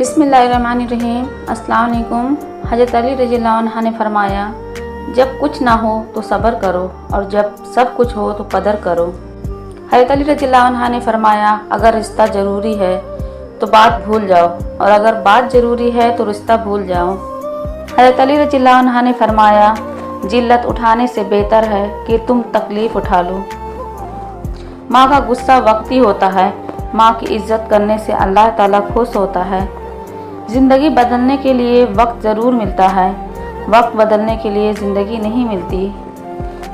बिस्मिल्लाहिर्रहमानिर्रहीम। अस्सलाम वालेकुम। हज़रत अली रज़ियल्लाहु अन्हु ने फरमाया, जब कुछ ना हो तो सब्र करो और जब सब कुछ हो तो कदर करो। हज़रत अली रज़ियल्लाहु अन्हु ने फरमाया, अगर रिश्ता ज़रूरी है तो बात भूल जाओ और अगर बात ज़रूरी है तो रिश्ता भूल जाओ। हज़रत अली रज़ियल्लाहु अन्हु ने फरमाया, जिल्लत उठाने से बेहतर है कि तुम तकलीफ़ उठा लो। माँ का गुस्सा वक्ती होता है, माँ की इज़्ज़त करने से अल्लाह ताला खुश होता है। ज़िंदगी बदलने के लिए वक्त ज़रूर मिलता है, वक्त बदलने के लिए ज़िंदगी नहीं मिलती।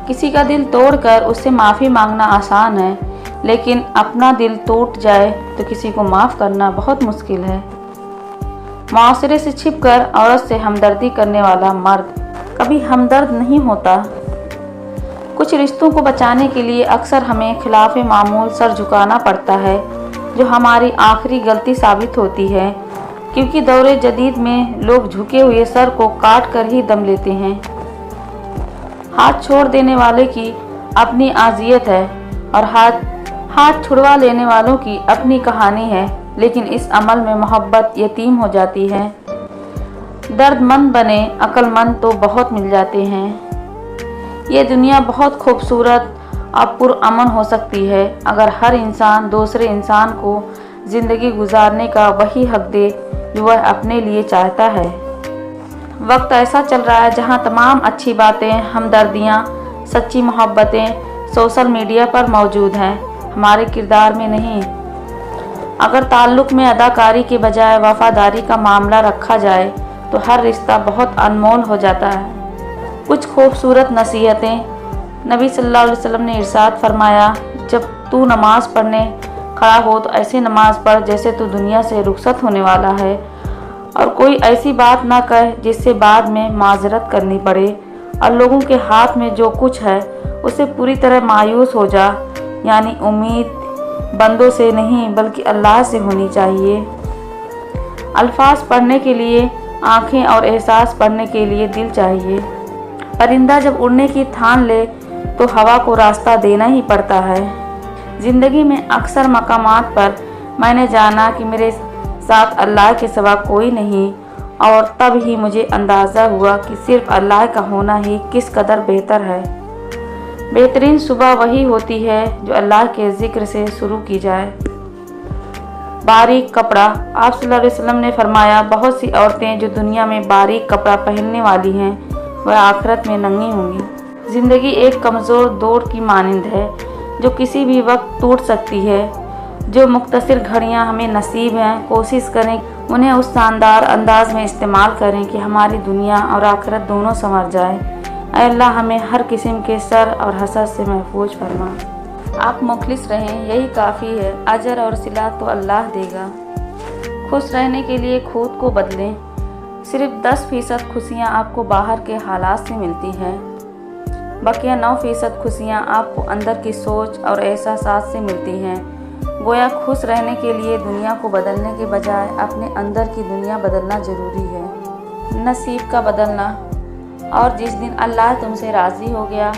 किसी का दिल तोड़कर उससे माफ़ी मांगना आसान है, लेकिन अपना दिल टूट जाए तो किसी को माफ़ करना बहुत मुश्किल है। मुआशरे से छिपकर औरत से हमदर्दी करने वाला मर्द कभी हमदर्द नहीं होता। कुछ रिश्तों को बचाने के लिए अक्सर हमें खिलाफ मामूल सर झुकाना पड़ता है, जो हमारी आखिरी गलती साबित होती है, क्योंकि दौरे जदीद में लोग झुके हुए सर को काट कर ही दम लेते हैं। हाथ छोड़ देने वाले की अपनी आजियत है और हाथ छुड़वा लेने वालों की अपनी कहानी है, लेकिन इस अमल में मोहब्बत यतीम हो जाती है। दर्दमंद बने अक्लमंद तो बहुत मिल जाते हैं। ये दुनिया बहुत खूबसूरत और पुरअमन हो सकती है अगर हर इंसान दूसरे इंसान को ज़िंदगी गुजारने का वही हक दे जो वह अपने लिए चाहता है। वक्त ऐसा चल रहा है जहां तमाम अच्छी बातें, हमदर्दियां, सच्ची मोहब्बतें सोशल मीडिया पर मौजूद हैं, हमारे किरदार में नहीं। अगर ताल्लुक़ में अदाकारी के बजाय वफादारी का मामला रखा जाए तो हर रिश्ता बहुत अनमोल हो जाता है। कुछ खूबसूरत नसीहतें। नबी सल्लल्लाहु अलैहि वसल्लम ने इरशाद फरमाया, जब तू नमाज़ पढ़ने खड़ा हो तो ऐसी नमाज़ पढ़ जैसे तू दुनिया से रुखसत होने वाला है, और कोई ऐसी बात ना कहे जिससे बाद में माजरत करनी पड़े, और लोगों के हाथ में जो कुछ है उससे पूरी तरह मायूस हो जा। यानी उम्मीद बंदों से नहीं बल्कि अल्लाह से होनी चाहिए। अल्फाज पढ़ने के लिए आँखें और एहसास पढ़ने के लिए दिल चाहिए। परिंदा जब उड़ने की ठान ले तो हवा को रास्ता देना ही पड़ता है। ज़िंदगी में अक्सर मकामात पर मैंने जाना कि मेरे साथ अल्लाह के सिवा कोई नहीं, और तब ही मुझे अंदाज़ा हुआ कि सिर्फ अल्लाह का होना ही किस कदर बेहतर है। बेहतरीन सुबह वही होती है जो अल्लाह के ज़िक्र से शुरू की जाए। बारीक कपड़ा। आप सल्लल्लाहु अलैहि वसल्लम ने फरमाया, बहुत सी औरतें जो दुनिया में बारीक कपड़ा पहनने वाली हैं वह आखिरत में नंगी होंगी। ज़िंदगी एक कमज़ोर डोर की मानिंद है जो किसी भी वक्त टूट सकती है। जो मुख्तसर घड़ियां हमें नसीब हैं, कोशिश करें उन्हें उस शानदार अंदाज में इस्तेमाल करें कि हमारी दुनिया और आखिरत दोनों संवर जाए। ऐ अल्लाह, हमें हर किस्म के शर और हसद से महफूज फरमा। आप मुखलिस रहें, यही काफ़ी है। अजर और सिला तो अल्लाह देगा। खुश रहने के लिए खुद को बदलें। सिर्फ 10% खुशियाँ आपको बाहर के हालात से मिलती हैं, बकिया 9% खुशियाँ आपको अंदर की सोच और एहसासात से मिलती हैं। गोया खुश रहने के लिए दुनिया को बदलने के बजाय अपने अंदर की दुनिया बदलना ज़रूरी है। नसीब का बदलना। और जिस दिन अल्लाह तुमसे राज़ी हो गया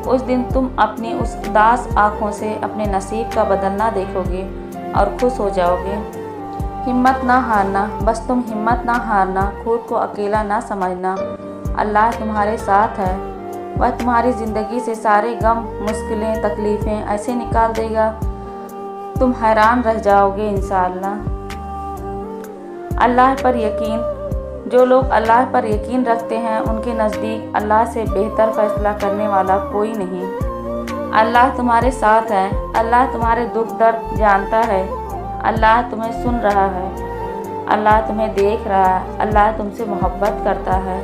उस दिन तुम अपनी उस उदास आँखों से अपने नसीब का बदलना देखोगे और खुश हो जाओगे। हिम्मत ना हारना। बस तुम हिम्मत ना हारना, खुद को अकेला ना समझना। अल्लाह तुम्हारे साथ है, वह तुम्हारी ज़िंदगी से सारे गम, मुश्किलें, तकलीफ़ें ऐसे निकाल देगा तुम हैरान रह जाओगे इंशाअल्लाह। अल्लाह पर यकीन। जो लोग अल्लाह पर यकीन रखते हैं उनके नज़दीक अल्लाह से बेहतर फ़ैसला करने वाला कोई नहीं। अल्लाह तुम्हारे साथ है, अल्लाह तुम्हारे दुख दर्द जानता है, अल्लाह तुम्हें सुन रहा है, अल्लाह तुम्हें देख रहा है, अल्लाह तुमसे मोहब्बत करता है।